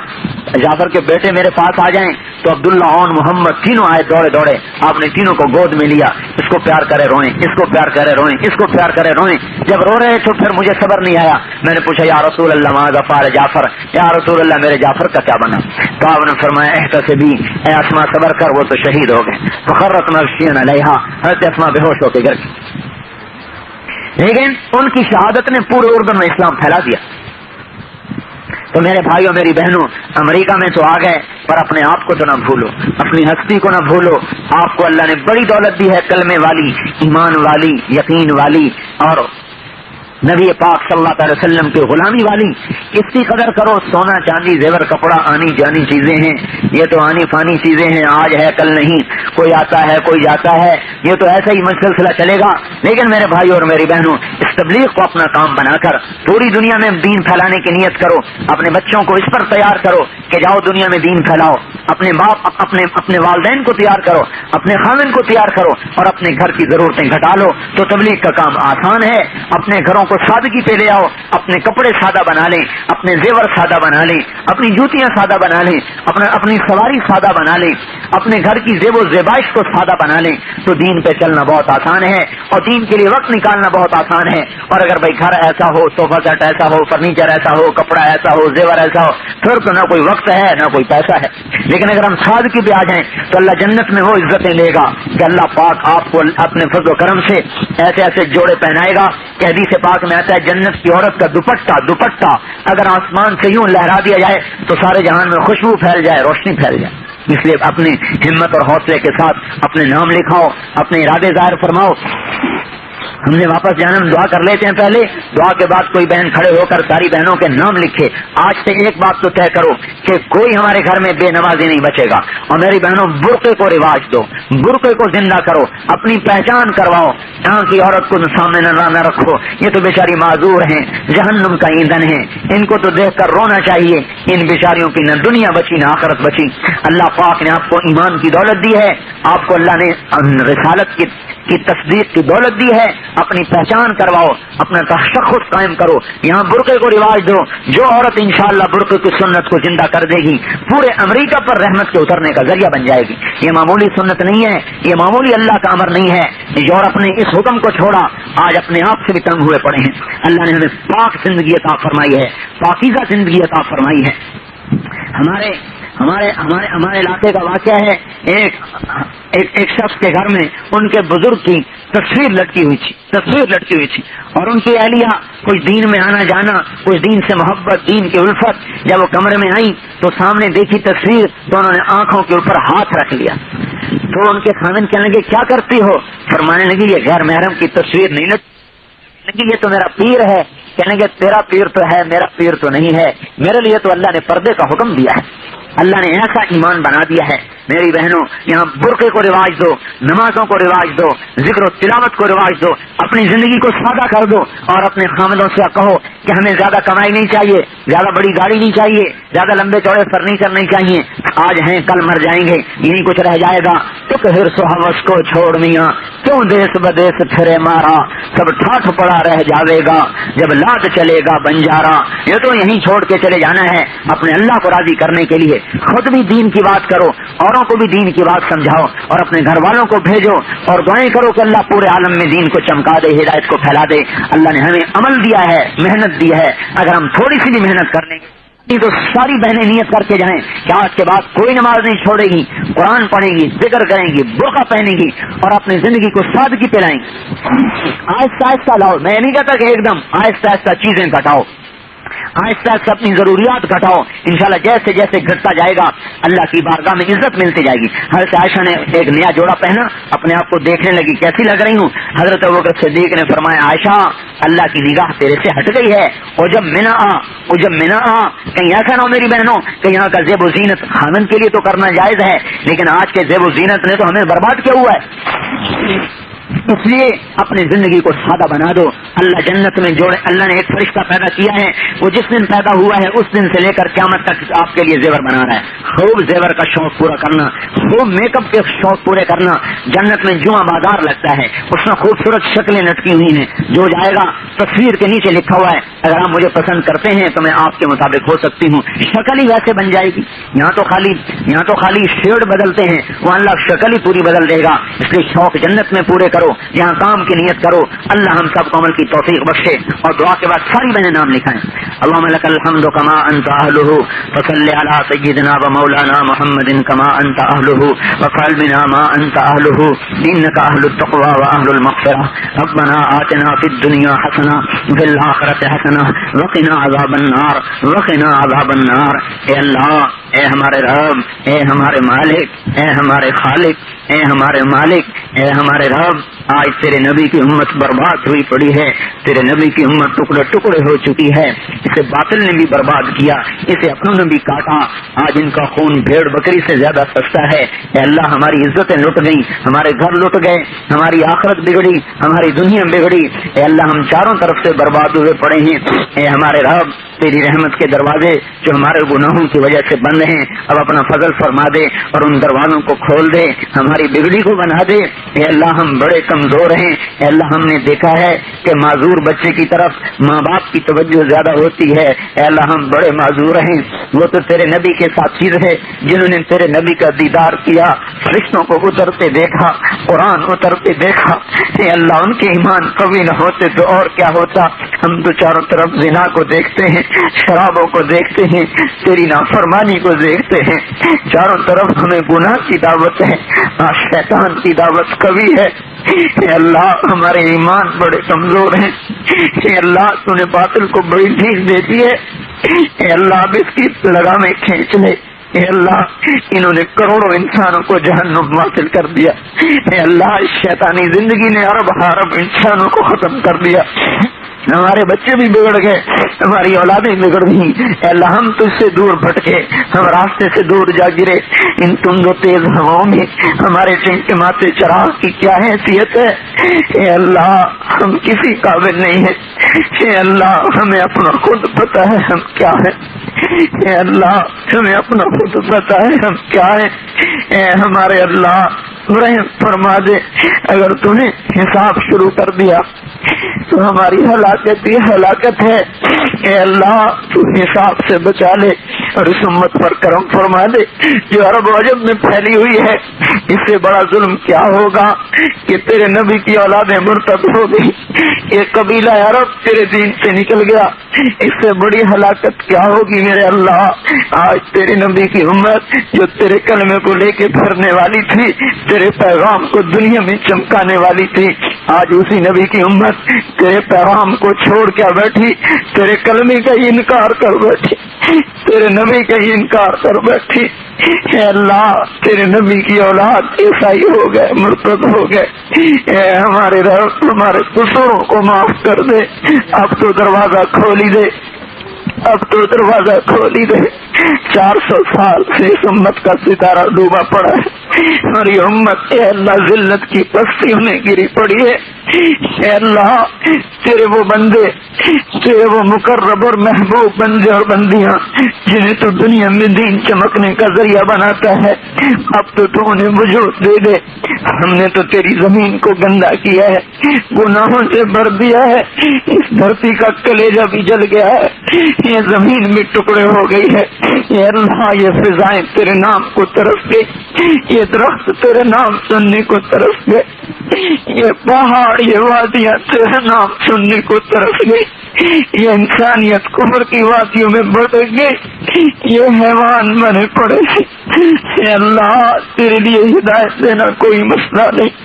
جعفر کے بیٹے میرے پاس آ جائیں. تو عبداللہ اور محمد تینوں آئے دوڑے دوڑے. آپ نے تینوں کو گود میں لیا. اس کو پیار کرے روئیں, اس کو پیار کرے روئیں, اس کو پیار کرے روئیں. جب رو رہے تو پھر مجھے صبر نہیں آیا. میں نے پوچھا یا رسول اللہ ماذا فعل جعفر, یا رسول اللہ میرے جعفر کا کیا بنا؟ تو آپ نے فرمایا احتسبی, اے اسما صبر کر, وہ تو شہید ہو گئے. فخرت مغشیاً علیہا, حضرت اسما بے ہوش ہو کے گر گئی. لیکن ان کی شہادت نے پورے اردن میں اسلام پھیلا دیا. تو میرے بھائیوں میری بہنوں, امریکہ میں تو آ گئے پر اپنے آپ کو تو نہ بھولو, اپنی ہستی کو نہ بھولو. آپ کو اللہ نے بڑی دولت دی ہے, کلمے والی, ایمان والی, یقین والی اور نبی پاک صلی اللہ علیہ وسلم کی غلامی والی. اس کی قدر کرو. سونا چاندی زیور کپڑا آنی جانی چیزیں ہیں, یہ تو آنی فانی چیزیں ہیں, آج ہے کل نہیں, کوئی آتا ہے کوئی جاتا ہے, یہ تو ایسا ہی مسلسلہ چلے گا. لیکن میرے بھائیوں اور میری بہنوں, اس تبلیغ کو اپنا کام بنا کر پوری دنیا میں دین پھیلانے کی نیت کرو. اپنے بچوں کو اس پر تیار کرو کہ جاؤ دنیا میں دین پھیلاؤ. اپنے باپ اپنے والدین کو تیار کرو, اپنے خاوند کو تیار کرو اور اپنے گھر کی ضرورتیں گھٹا لو. تو تبلیغ کا کام آسان ہے. اپنے گھروں کو سادگی پہ لے آؤ, اپنے کپڑے سادہ بنا لیں, اپنے زیور سادہ بنا لیں, اپنی جوتیاں سادہ بنا لیں, اپنی سواری سادہ بنا لیں, اپنے گھر کی زیب و زیبائش کو سادہ بنا لیں. تو دین پہ چلنا بہت آسان ہے اور دین کے لیے وقت نکالنا بہت آسان ہے. اور اگر بھائی گھر ایسا ہو, صوفہ سیٹ ایسا ہو, فرنیچر ایسا ہو, کپڑا ایسا ہو, زیور ایسا ہو, پھر تو نہ کوئی وقت ہے نہ کوئی پیسہ ہے. لیکن اگر ہم سادگی پہ آ جائیں تو اللہ جنت میں وہ عزتیں لے گا کہ اللہ پاک آپ کو اپنے فضل و کرم سے ایسے ایسے جوڑے پہنائے گا کہ حدیث پاک میں آتا ہے جنت کی عورت کا دوپٹہ اگر آسمان سے یوں لہرا دیا جائے تو سارے جہان میں خوشبو پھیل جائے, روشنی پھیل جائے. اس لیے اپنی ہمت اور حوصلے کے ساتھ اپنے نام لکھاؤ, اپنے ارادے ظاہر فرماؤ. ہم نے واپس جانا, ہم دعا کر لیتے ہیں پہلے, دعا کے بعد کوئی بہن کھڑے ہو کر ساری بہنوں کے نام لکھے. آج سے ایک بات تو طے کرو کہ کوئی ہمارے گھر میں بے نمازی نہیں بچے گا. اور میری بہنوں برقعے کو رواج دو, برقعے کو زندہ کرو, اپنی پہچان کرواؤ. یہاں کی عورت کو سامنے نہ رکھو, یہ تو بیچاری معذور ہیں, جہنم کا ایندھن ہے, ان کو تو دیکھ کر رونا چاہیے. ان بیچاریوں کی نہ دنیا بچی نہ آخرت بچی. اللہ پاک نے آپ کو ایمان کی دولت دی ہے, آپ کو اللہ نے رسالت کی تصدیق کی دولت دی ہے. اپنی پہچان کرواؤ, اپنا تشخص قائم کرو. یہاں برقعے کو رواج دو. جو عورت انشاءاللہ برقعے کی سنت کو زندہ کر دے گی پورے امریکہ پر رحمت کے اترنے کا ذریعہ بن جائے گی. یہ معمولی سنت نہیں ہے, یہ معمولی اللہ کا امر نہیں ہے. یورپ نے اس حکم کو چھوڑا, آج اپنے آپ سے بھی تنگ ہوئے پڑے ہیں. اللہ نے ہمیں پاک زندگی عطا فرمائی ہے, پاکیزہ زندگی عطا فرمائی ہے. ہمارے علاقے کا واقعہ ہے, ایک شخص کے گھر میں ان کے بزرگ کی تصویر لٹکی ہوئی تھی اور ان کی اہلیہ کچھ دین میں آنا جانا, کچھ دین سے محبت, دین کی الفت. جب وہ کمرے میں آئی تو سامنے دیکھی تصویر تو انہوں نے آنکھوں کے اوپر ہاتھ رکھ لیا. تو ان کے خاوند کہنے لگے کیا کرتی ہو؟ فرمانے لگی یہ غیر محرم کی تصویر نہیں لگی, یہ تو میرا پیر ہے. کہنے لگے تیرا پیر تو ہے, میرا پیر تو نہیں ہے. میرے لیے تو اللہ نے پردے کا حکم دیا ہے, اللہ نے ایسا ایمان بنا دیا ہے. میری بہنوں یہاں برقعے کو رواج دو, نمازوں کو رواج دو, ذکر و تلاوت کو رواج دو, اپنی زندگی کو سادہ کر دو اور اپنے خامدوں سے کہو کہ ہمیں زیادہ کمائی نہیں چاہیے, زیادہ بڑی گاڑی نہیں چاہیے, زیادہ لمبے چوڑے فرنیچر نہیں چاہیے. آج ہیں کل مر جائیں گے, یہی کچھ رہ جائے گا. تو حرص و ہوس کو چھوڑ میاں, کیوں دیس بدیس پھرے مارا, سب ٹھاٹھ پڑا رہ جاوے گا, جب لاد چلے گا بنجارا. یہ تو یہیں چھوڑ کے چلے جانا ہے. اپنے اللہ کو راضی کرنے کے لیے خود بھی دین کی بات کرو, اوروں کو بھی دین کی بات سمجھاؤ اور اپنے گھر والوں کو بھیجو اور دعائیں کرو کہ اللہ پورے عالم میں دین کو چمکا دے, ہدایت کو پھیلا دے. اللہ نے ہمیں عمل دیا ہے, محنت دی ہے. اگر ہم تھوڑی سی بھی محنت کر لیں گے تو ساری بہنیں نیت کر کے جائیں کہ آج کے بعد کوئی نماز نہیں چھوڑے گی, قرآن پڑھیں گی, ذکر کریں گی, برقع پہنیں گی اور اپنی زندگی کو سادگی پہ لائیں گی. آہستہ آہستہ لاؤ, میں نہیں کہتا کہ ایک دم آہستہ آہستہ چیزیں گھٹاؤ, آہستہ آہستہ اپنی ضروریات گھٹاؤ. انشاءاللہ جیسے جیسے گھٹتا جائے گا اللہ کی بارگاہ میں عزت ملتی جائے گی. حضرت عائشہ نے ایک نیا جوڑا پہنا, اپنے آپ کو دیکھنے لگی کیسی لگ رہی ہوں. حضرت ابوبکر صدیق نے فرمایا عائشہ اللہ کی نگاہ تیرے سے ہٹ گئی ہے. اور جب میں نہ کہیں ایسا نہ ہو میری بہنوں کہ یہاں کا زیب و زینت خامن کے لیے تو کرنا جائز ہے, لیکن آج کے زیب و زینت نے تو ہمیں برباد کیا ہوا ہے. اس لیے اپنی زندگی کو سادہ بنا دو, اللہ جنت میں جوڑے. اللہ نے ایک فرشتہ پیدا کیا ہے, وہ جس دن پیدا ہوا ہے اس دن سے لے کر قیامت تک آپ کے لیے زیور بنا رہا ہے. خوب زیور کا شوق پورا کرنا, خوب میک اپ کے شوق پورے کرنا. جنت میں جمعہ بازار لگتا ہے, اس میں خوبصورت شکلیں لٹکی ہوئی ہیں. جو جائے گا تصویر کے نیچے لکھا ہوا ہے اگر آپ مجھے پسند کرتے ہیں تو میں آپ کے مطابق ہو سکتی ہوں. شکل ہی ویسے بن جائے گی. یہاں تو خالی شیڈ بدلتے ہیں, وہ اللہ شکل ہی پوری بدل دے گا. اس لیے شوق جنت میں پورے کرو, یہاں کام کی نیت کرو. اللہ ہم سب کو عمل کی توفیق بخشے. اور دعا کے بعد ساری بہنیں نام لکھائیں. اللهم لك الحمد كما انت اهله فصل على سيدنا ومولانا محمد كما انت اهله وفعل بنا ما انت اهله انك اهل التقوى واهل المغفرة. ربنا آتنا في الدنيا حسنة وفي الآخرة حسنة وقنا عذاب النار وقنا عذاب النار. اے اللہ, اے ہمارے رب, اے ہمارے مالک, اے ہمارے خالق, اے ہمارے مالک, اے ہمارے رب, آج تیرے نبی کی امت برباد ہوئی پڑی ہے. تیرے نبی کی امت ٹکڑے ٹکڑے ہو چکی ہے. اسے باطل نے بھی برباد کیا, اسے اپنوں نے بھی کاٹا. آج ان کا خون بھیڑ بکری سے زیادہ سستا ہے. اے اللہ, ہماری عزتیں لٹ گئیں, ہمارے گھر لٹ گئے, ہماری آخرت بگڑی, ہماری دنیا بگڑی. اے اللہ, ہم چاروں طرف سے برباد ہوئے پڑے ہیں. اے ہمارے رب, تیری رحمت کے دروازے جو ہمارے گناہوں کی وجہ سے بند ہیں اب اپنا فضل فرما دے اور ان دروازوں کو کھول دے, ہماری بگڑی کو بنا دے. اے اللہ, ہم بڑے کمزور ہیں. اے اللہ, ہم نے دیکھا ہے کہ معذور بچے کی طرف ماں باپ کی توجہ زیادہ ہوتی ہے. اے اللہ, ہم بڑے معذور ہیں. وہ تو تیرے نبی کے ساتھی رہے جنہوں نے تیرے نبی کا دیدار کیا, فرشتوں کو اترتے دیکھا, قرآن اترتے دیکھا. اے اللہ, ان کے ایمان قوی نہ ہوتے تو اور کیا ہوتا. ہم تو چاروں طرف زنا کو دیکھتے ہیں, شرابوں کو دیکھتے ہیں, تیری نافرمانی کو دیکھتے ہیں. چاروں طرف ہمیں گناہ کی دعوت ہے, شیطان کی دعوت قوی ہے. اے اللہ, ہمارے ایمان بڑے کمزور ہیں. اے اللہ, تو نے باطل کو بڑی ڈھیل دیتی ہے. اے اللہ, اب اس کی لگامیں کھینچ لے. اے اللہ, انہوں نے کروڑوں انسانوں کو جہنم واصل کر دیا. اے اللہ, شیطانی زندگی نے ارب حرب انسانوں کو ختم کر دیا. ہمارے بچے بھی بگڑ گئے, ہماری اولادیں بگڑ گئی. اے اللہ, ہم تجھ سے دور بھٹکے, ہم راستے سے دور جا گرے. ان تند و تیز ہواؤں میں ہمارے ٹمٹماتے چراغ کی کیا حیثیت ہے. اے اللہ, ہم کسی قابل نہیں ہیں. اے اللہ, ہمیں اپنا خود پتہ ہے ہم کیا ہے. اے اللہ, ہمیں اپنا خود پتہ ہے ہم کیا ہے. اے ہمارے اللہ, رحم فرما دے. اگر تو نے حساب شروع کر دیا تو ہماری ہلاکت ہی ہلاکت ہے. اے اللہ, تو حساب سے بچا لے اور اس امت پر کرم فرما دے جو عرب و عجم میں پھیلی ہوئی ہے. اس سے بڑا ظلم کیا ہوگا کہ تیرے نبی کی اولادیں مرتد ہو گئی, ایک قبیلہ عرب تیرے دین سے نکل گیا. اس سے بڑی ہلاکت کیا ہوگی میرے اللہ. آج تیرے نبی کی امت جو تیرے کلمے کو لے کے پھرنے والی تھی, تیرے پیغام کو دنیا میں چمکانے والی تھی, آج اسی نبی کی امت تیرے پیغام کو چھوڑ کر بیٹھی, تیرے کلمے کا ہی انکار کر بیٹھی, تیرے نبی کا ہی انکار کر بیٹھی. اے اللہ, تیرے نبی کی اولاد عیسائی ہو گئے, مرتد ہو گئے. اے ہمارے رب, ہمارے قصوروں کو معاف کر دے. اب تو دروازہ کھولی دے, اب تو دروازہ کھولی دے. 400 سال سے اس امت کا ستارہ ڈوبا پڑا ہے اور یہ امت اے اللہ ذلت کی پستیوں میں گری پڑی ہے. اے اللہ, تیرے وہ بندے, تیرے وہ مقرب اور محبوب بندے اور بندیاں جنہیں تو دنیا میں دین چمکنے کا ذریعہ بناتا ہے, اب تو انہیں وجود دے دے. ہم نے تو تیری زمین کو گندا کیا ہے, گناہوں سے بھر دیا ہے. اس دھرتی کا کلیجہ بھی جل گیا ہے, یہ زمین بھی ٹکڑے ہو گئی ہے. اے اللہ, یہ فضائیں تیرے نام کو ترس گئی, یہ درخت تیرے نام سننے کو ترس گئے, یہ پہاڑ, یہ وادیاں تیرے نام سننے کو ترس گئی. یہ انسانیت کفر کی وادیوں میں بڑھ گئی, یہ حیوان بنے پڑے. اے اللہ, تیرے لیے ہدایت دینا کوئی مسئلہ نہیں.